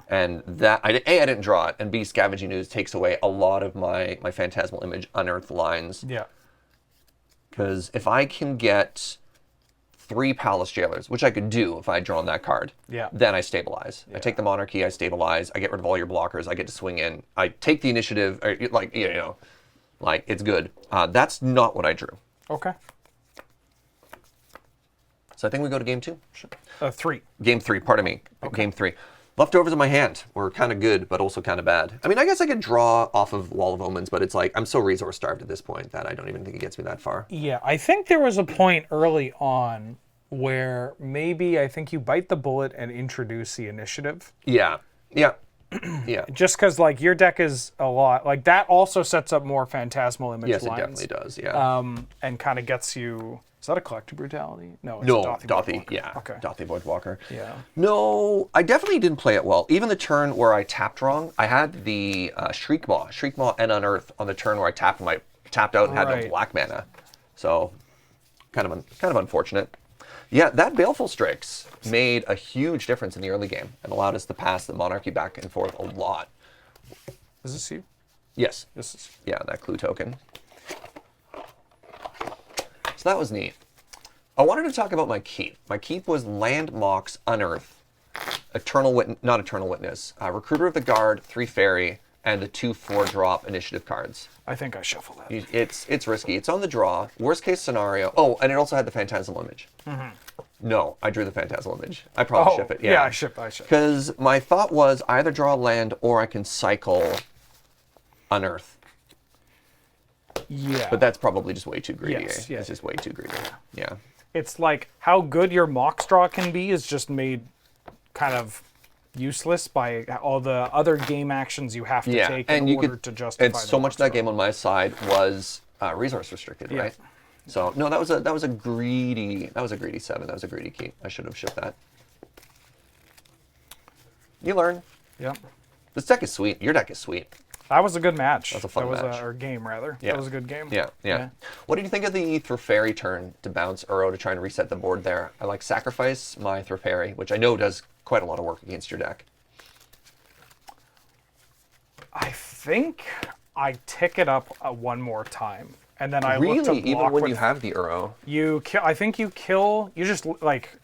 And that, I didn't draw it, and B, Scavenging Ooze takes away a lot of my Phantasmal Image Unearth lines. Yeah. Because if I can get 3 Palace Jailers, which I could do if I had drawn that card, Yeah. then I stabilize. I take the Monarchy, I stabilize, I get rid of all your blockers, I get to swing in, I take the initiative, like it's good. That's not what I drew. Okay. So I think we go to game 2. Sure. 3. Game 3, pardon me. Game 3. Leftovers in my hand were kind of good, but also kind of bad. I mean, I guess I could draw off of Wall of Omens, but it's like, I'm so resource starved at this point that I don't even think it gets me that far. Yeah, I think there was a point early on where maybe I think you bite the bullet and introduce the initiative. Yeah. Yeah. Yeah. Just because, like, your deck is a lot. Like, that also sets up more Phantasmal Image Yes, lines. it definitely does, yeah. And kind of gets you... Is that a Collective Brutality? No, it's No, a Dothy. Dothy, Voidwalker. yeah. Okay. Dothy Voidwalker. Yeah. No, I definitely didn't play it well. Even the turn where I tapped wrong, I had the Shriekmaw and Unearth on the turn where I tapped out and had no Right. black mana. So, kind of unfortunate. Yeah, that Baleful Strix made a huge difference in the early game and allowed us to pass the Monarchy back and forth a lot. Is this you? Yes. This is... Yeah, that clue token. So that was neat. I wanted to talk about my keep. My keep was Land Mox, Unearth, not Eternal Witness, Recruiter of the Guard, 3 Fairy, and the 2 4-drop initiative cards. I think I shuffle that. It's risky. It's on the draw. Worst case scenario. Oh, and it also had the Phantasmal Image. No, I drew the Phantasmal Image. I probably ship it. Yeah, I ship. Because my thought was either draw land or I can cycle Unearth. Yeah. But that's probably just way too greedy. Yes, It's just way too greedy. Yeah. It's like how good your Mox draw can be is just made kind of useless by all the other game actions you have to take in order to justify. And so much of that game on my side was resource restricted, right? So no, that was a greedy 7. That was a greedy keep. I should have shipped that. You learn. Yep. This deck is sweet. Your deck is sweet. That was a good match. That was a fun match. Or game, rather. Yeah. That was a good game. Yeah. What do you think of the Thorfairy turn to bounce Uro to try and reset the board there? I like sacrifice my Thorfairy, which I know does quite a lot of work against your deck. I think I tick it up one more time, and then I look to Really? block Even when with, you have the Uro? you kill. I think you kill. You just like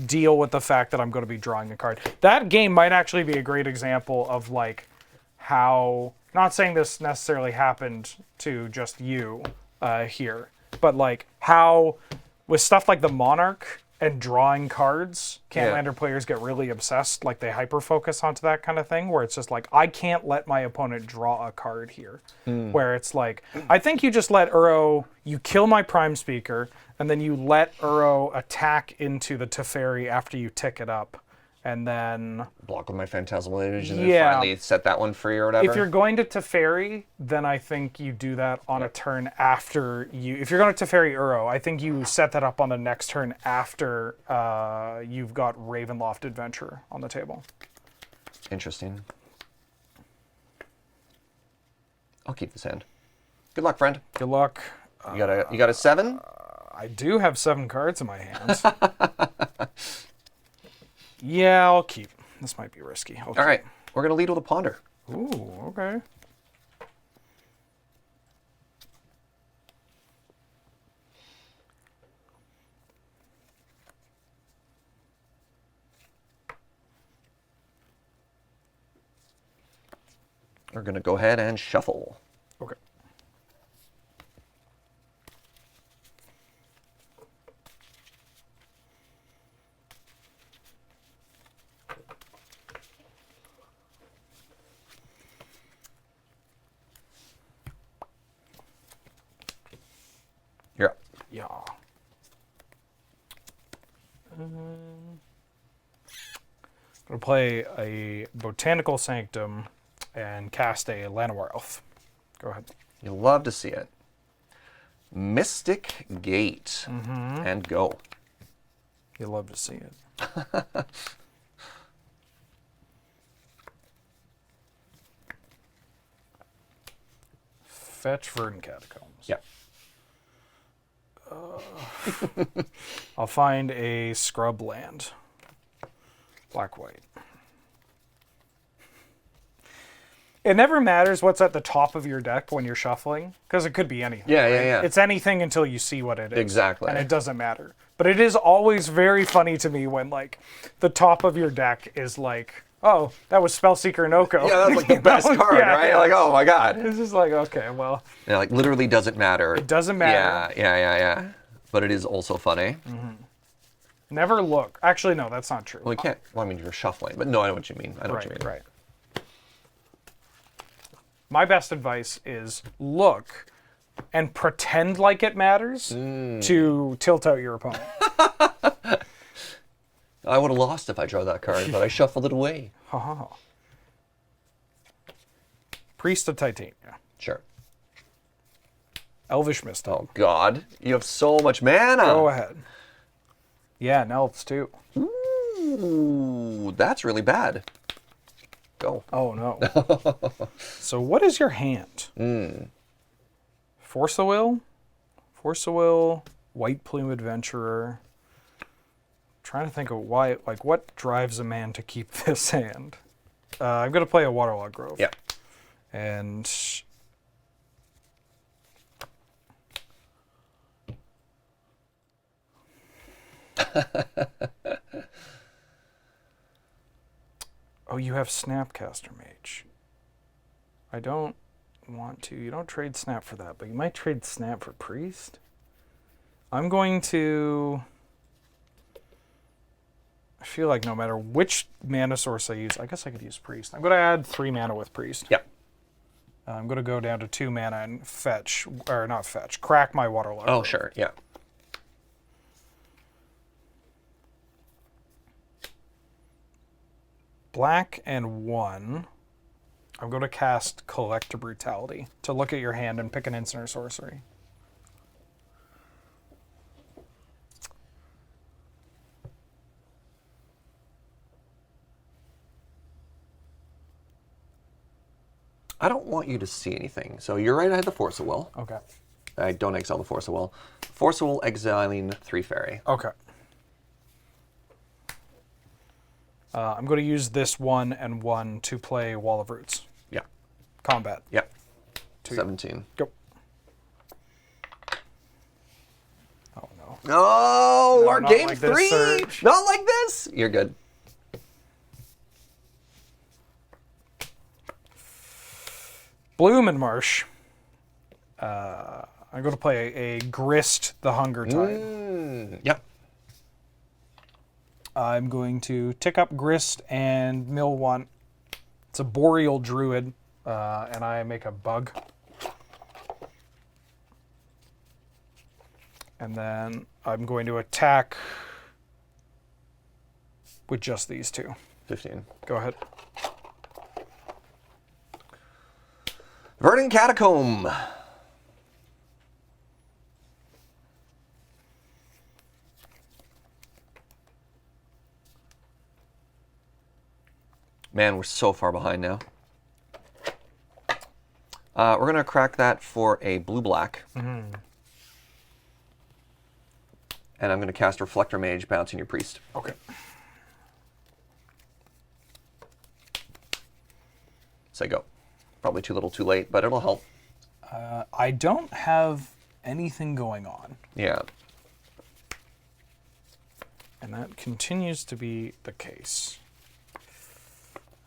deal with the fact that I'm going to be drawing a card. That game might actually be a great example of like how, not saying this necessarily happened to just you here, but like how with stuff like the Monarch and drawing cards, Canlander players get really obsessed, like they hyper-focus onto that kind of thing, where it's just like, I can't let my opponent draw a card here. Where it's like, I think you just let Uro, you kill my Prime Speaker, and then you let Uro attack into the Teferi after you tick it up. And then block with my Phantasmal Image and then finally set that one free or whatever. If you're going to Teferi, then I think you do that on a turn after you. If you're going to Teferi Uro, I think you set that up on the next turn after you've got Ravenloft Adventurer on the table. Interesting. I'll keep this hand. Good luck, friend. Good luck. You got a 7? I do have 7 cards in my hands. Yeah, I'll keep. This might be risky. All right, we're going to lead with a Ponder. Ooh, okay. We're going to go ahead and shuffle. Okay. You're up. Yeah. Gonna play a Botanical Sanctum and cast a Llanowar Elf. Go ahead. You'll love to see it. Mystic Gate. And go. You'll love to see it. Fetch Verdant Catacombs. Yep. I'll find a scrub land. Black-white. It never matters what's at the top of your deck when you're shuffling, because it could be anything. Yeah, right? yeah. It's anything until you see what it is. Exactly. And it doesn't matter. But it is always very funny to me when, like, the top of your deck is like, oh, that was Spellseeker Noko. Yeah, that's like the best card, right? Yeah. Like, oh my god. It's just like, okay, well. Yeah, like literally doesn't matter. It doesn't matter. Yeah. But it is also funny. Never look. Actually, no, that's not true. Well, you can't. Well, I mean, you're shuffling, but no, I know what you mean. I know what you mean. Right. My best advice is look and pretend like it matters to tilt out your opponent. I would have lost if I drew that card, but I shuffled it away. Priest of Titania. Sure. Elvish Mystic. Oh god, you have so much mana. Go ahead. Yeah, and elves too. Ooh, that's really bad. Go. Oh no. So what is your hand? Force the Will? Force the Will, White Plume Adventurer. Trying to think of why, like, what drives a man to keep this hand? I'm going to play a Waterlogged Grove. Yeah. And oh, you have Snapcaster Mage. I don't want to. You don't trade Snap for that, but you might trade Snap for Priest. I'm going to. I feel like no matter which mana source I use, I guess I could use Priest. I'm going to add 3 mana with Priest. Yep. I'm going to go down to 2 mana and fetch, or not fetch, crack my Waterlogged Oh, Grove. sure. Yeah. Black and 1. I'm going to cast Collector Brutality to look at your hand and pick an instant or sorcery. I don't want you to see anything. So you're right, I had the Force of Will. Okay. I don't exile the Force of Will. Force of Will exiling 3 fairy. Okay. I'm going to use this 1 and 1 to play Wall of Roots. Yeah. Combat. Yep. 2. 17. Go. Oh, no. No, No, our not game like this, 3. Serge. Not like this. You're good. Blumenmarsh. I'm going to play a Grist the Hunger Tide. Yep. I'm going to tick up Grist and mill one. It's a Boreal Druid, and I make a bug. And then I'm going to attack with just these two. 15. Go ahead. Verdant Catacomb. Man, we're so far behind now. We're going to crack that for a blue-black. And I'm going to cast Reflector Mage, bouncing your priest. Okay. Say go. Probably too little too late, but it'll help. I don't have anything going on. Yeah. And that continues to be the case.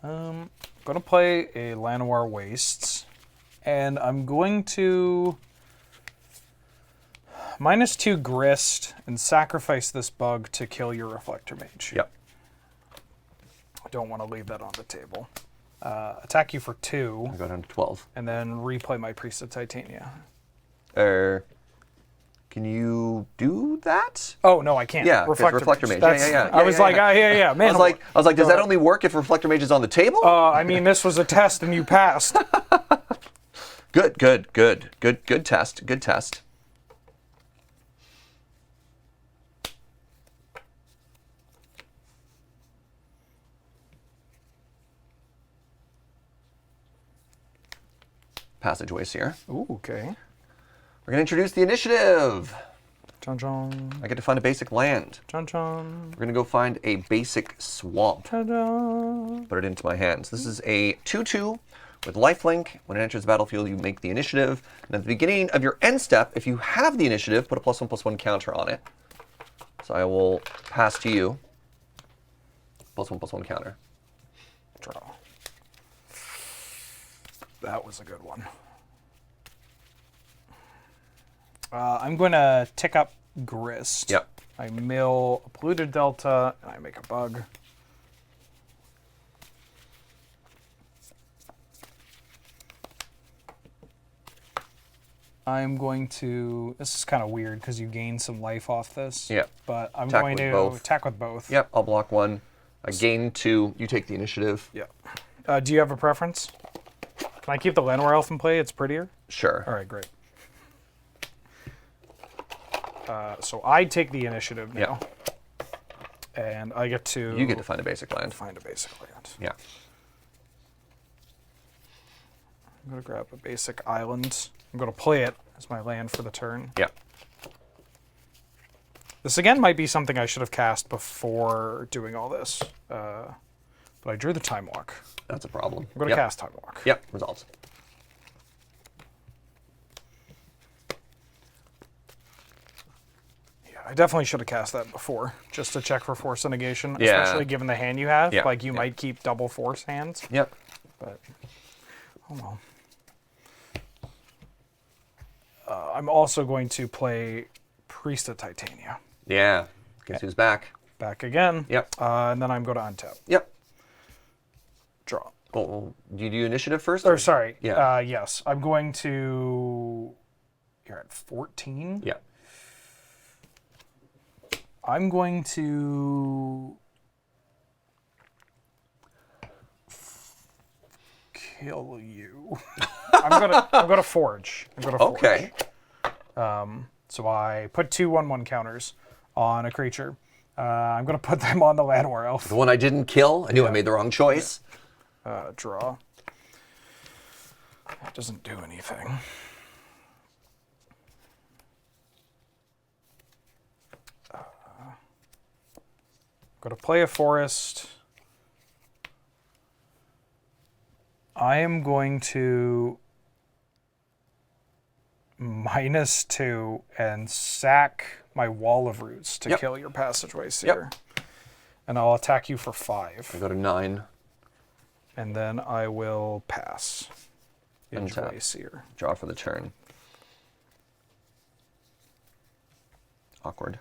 I'm going to play a Llanowar Wastes. And I'm going to -2 Grist and sacrifice this bug to kill your Reflector Mage. Yep. I don't want to leave that on the table. Attack you for 2. I'll go down to 12. And then replay my Priest of Titania. Can you do that? Oh, no, I can't. Yeah, 'cause Reflector Mage. That's- Yeah. I was like, yeah. Man, I was like, does that only work if Reflector Mage is on the table? I mean, this was a test and you passed. Good test. Good test. Passageways here. Ooh, okay. We're going to introduce the initiative. Chon chon. I get to find a basic land. Chon chon. We're going to go find a basic swamp. Ta-da. Put it into my hands. This is a 2/2 with lifelink. When it enters the battlefield, you make the initiative. And at the beginning of your end step, if you have the initiative, put a +1/+1 counter on it. So I will pass to you. +1/+1 counter. Draw. That was a good one. I'm going to tick up Grist. Yep. I mill a Polluted Delta, and I make a bug. I'm going to... This is kind of weird because you gain some life off this. Yep. But I'm Attack going with to both. attack with both. Yep, I'll block one. I gain 2. You take the initiative. Yeah. Do you have a preference? Can I keep the Llanowar Elf in play? It's prettier? Sure. All right, great. So I take the initiative now. And I get to... You get to find a basic land. find a basic land. Yeah. I'm going to grab a basic island. I'm going to play it as my land for the turn. Yeah. This again might be something I should have cast before doing all this. But I drew the Time Walk. That's a problem. I'm going to cast Time Walk. Yep, resolves. Yeah, I definitely should have cast that before, just to check for force negation, Yeah. especially given the hand you have. Yeah, Like, you yeah. might keep double force hands. Yep. But, oh well. I'm also going to play Priest of Titania. Yeah. Guess who's back? Back again. Yep. And then I'm going to untap. Yep. Draw. Well, do you do initiative first? Or, sorry. Yeah. Yes. I'm going to... You're at 14? Yeah. I'm going to... kill you. I'm gonna forge. I'm gonna forge. Okay. So I put 2 1/1 counters on a creature. I'm gonna put them on the Llanowar Elf. The one I didn't kill. I knew I made the wrong choice. Draw. That doesn't do anything. Gonna play a forest. I am going to -2 and sack my Wall of Roots to Yep. kill your Passageway Yep. Seer. And I'll attack you for 5. I go to 9. And then I will pass. Edgeway Seer. Draw for the turn. Awkward.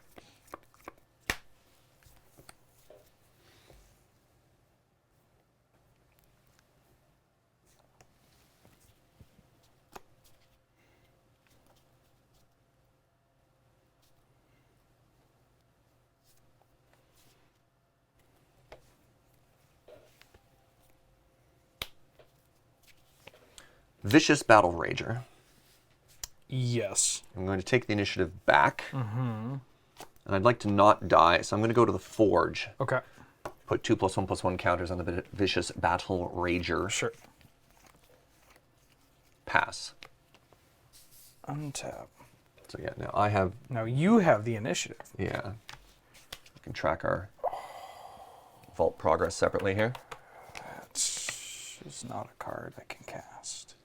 Vicious Battle Rager. Yes. I'm going to take the initiative back. And I'd like to not die, so I'm going to go to the Forge. Okay. Put 2+1/+1 counters on the Vicious Battle Rager. Sure. Pass. Untap. So yeah, now I have, Now you have the initiative. yeah. We can track our vault progress separately here. It's not a card I can cast.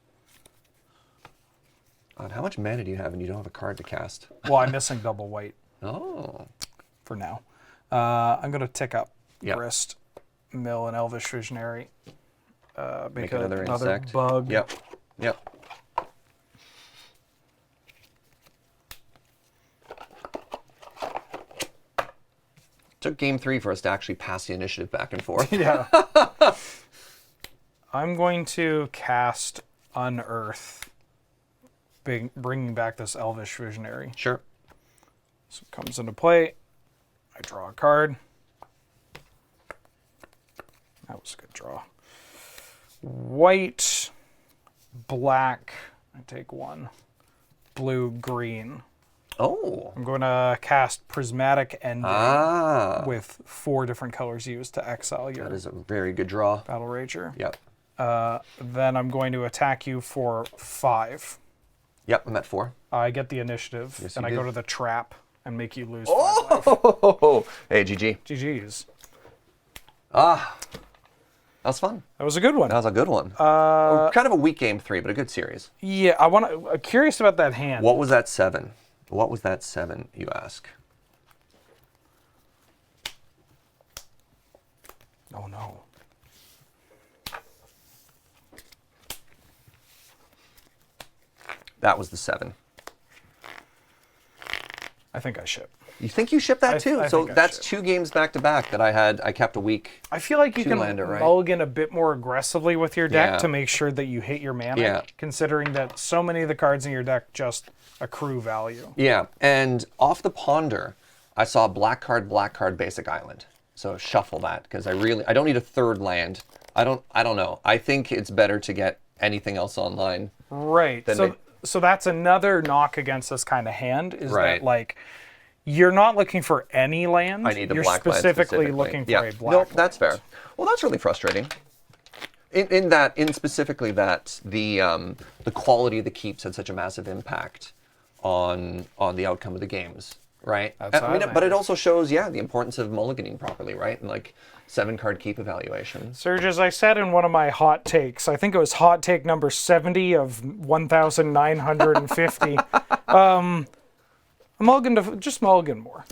And how much mana do you have and you don't have a card to cast? Well, I'm missing double white Oh. for now. I'm going to tick up Yep. Grist, Mill, and Elvish Visionary. Make Because another another insect. bug. Yep. Yep. Took game 3 for us to actually pass the initiative back and forth. Yeah. I'm going to cast Unearth, bringing back this Elvish Visionary. Sure. So it comes into play. I draw a card. That was a good draw. White, black. I take one. Blue, green. Oh. I'm going to cast Prismatic Ending Ah. with 4 different colors used to exile your That is a very good draw. Battle Rager. Yep. Then I'm going to attack you for 5. Yep, I'm at 4. I get the initiative, Yes, and you I go do. to the trap and make you lose 5 life. Oh! Hey, GG. GG's. Ah. That was fun. That was a good one. That was a good one. Kind of a weak game 3, but a good series. Yeah, I'm curious about that hand. What was that 7? What was that 7, you ask? Oh no. That was the 7. I think I ship. You think you shipped that too? I So think I that's shipped. 2 games back to back that I kept a week. I feel like you can Two-lander, right? mulligan a bit more aggressively with your deck Yeah. to make sure that you hit your mana, Yeah. considering that so many of the cards in your deck just accrue value. Yeah, and off the ponder, I saw black card, basic island. So shuffle that because I don't need a 3rd land. I don't know. I think it's better to get anything else online. Right. Then So that's another knock against this kind of hand is Right. that like you're not looking for any land. I need the You're black land specifically looking for a black No, land. that's fair. Well, that's really frustrating. In specifically that the quality of the keeps had such a massive impact on the outcome of the games, right? That's how it but it also shows, the importance of mulliganing properly, right? And like 7-card keep evaluation. Serge, as I said in one of my hot takes, I think it was hot take number 70 of 1,950. Just mulligan more.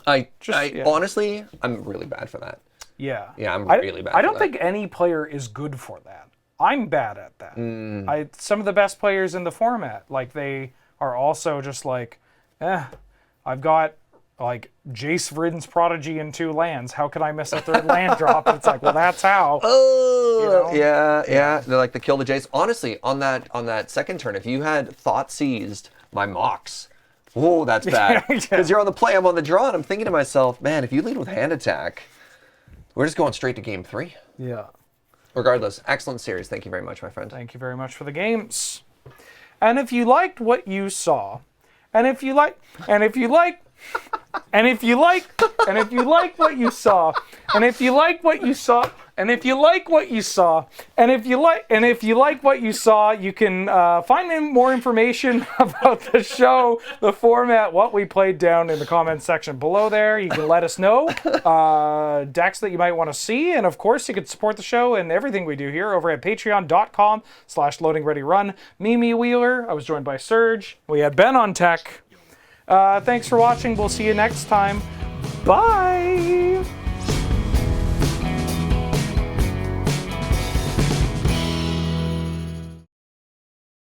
Honestly, I'm really bad for that. Yeah. Yeah, I'm really bad I for don't that. think any player is good for that. I'm bad at that. Some of the best players in the format, like they are also just like, I've got like Jace Vrin's Prodigy in 2 lands. How can I miss a 3rd land drop? And it's like, well, that's how. Oh, You know? yeah. They're like the kill the Jace. Honestly, on that 2nd turn, if you had thought seized my Mox, whoa, that's bad. Yeah. Because you're on the play, I'm on the draw, and I'm thinking to myself, man, if you lead with hand attack, we're just going straight to game 3. Yeah. Regardless, excellent series. Thank you very much, my friend. Thank you very much for the games. And if you liked what you saw, and if you like what you saw, and if you like what you saw, and if you like what you saw, you can find more information about the show, the format, what we played down in the comments section below there. You can let us know decks that you might want to see, and of course you can support the show and everything we do here over at patreon.com/loadingreadyrun. Me, Wheeler. I was joined by Serge. We had Ben on tech. Thanks for watching. We'll see you next time. Bye.